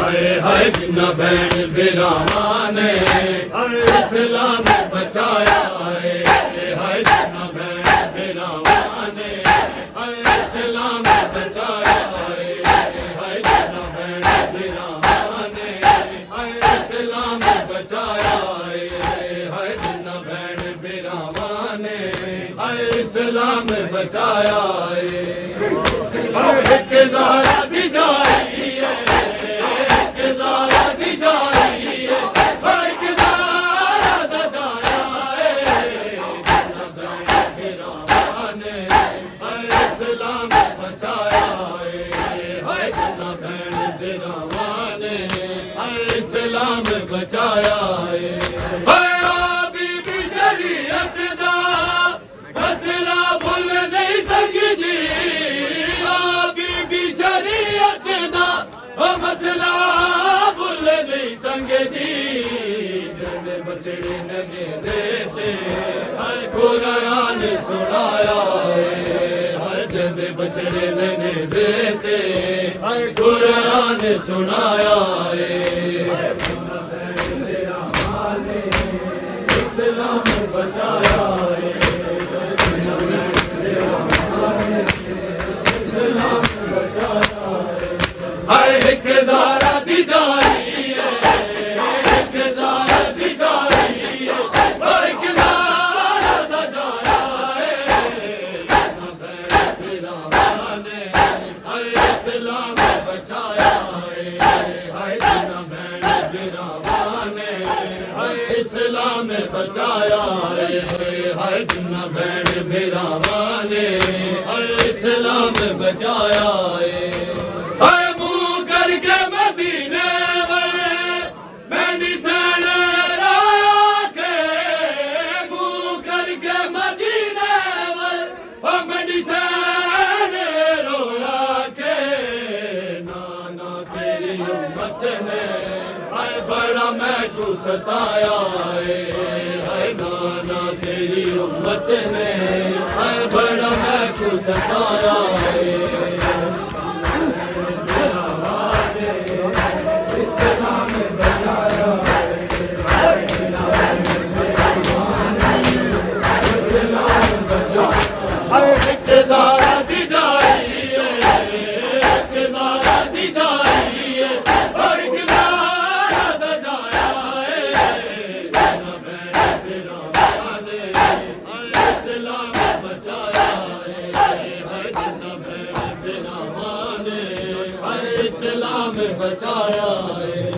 हाय जिन्ना बहन बिरामा ने इस्लाम बचाया है। हाय जिन्ना बहन बिरामा ने इस्लाम बचाया है। हाय जिन्ना बहन बिरामा ने इस्लाम बचाया है। हाय जिन्ना बहन बिरामा ने इस्लाम बचाया है। एक ज़ारा दी जाई है, एक ज़ारा दी जाई है, एक ज़ारा दा जाया है। जिन्ना बहन बिरामा ने इस्लाम बचाया है। हाय जिन्ना बहन बिरामा ने इस्लाम बचाया है। हाय बीबी शरीयत दा मसला भुल नहीं सकदी। शरीयत दा मसला भुल नहीं संगदी। जद बछड़े नगे देते हर कुरान सुनाया है। हर जद बछड़े नगे देते हर कुरान सुनाया है। इस्लाम बचाया है। एक ज़ारा दी जाई है, एक ज़ारा दी जाई है, एक ज़ारा दा जाया है। जिन्ना बहन बिरामा ने इस्लाम बचाया है। हाय जिन्ना बहन बिरामा ने इस्लाम बचाया है। हाय जिन्ना बहन बिरामा ने इस्लाम बचाया है। बड़ा मैं तू सताया है। हाय नाना तेरी उम्मत ने हाय बड़ा मैं तू सताया है। इस्लाम बचाया है। इस्लाम बचाया है। एक ज़ारा दी जाई है, एक ज़ारा दी जाई है, और एक ज़ारा दा जाया है। जिन्ना बहन बिरामा ने इस्लाम बचाया है। हाय जिन्ना बहन बिरामा ने इस्लाम बचाया है।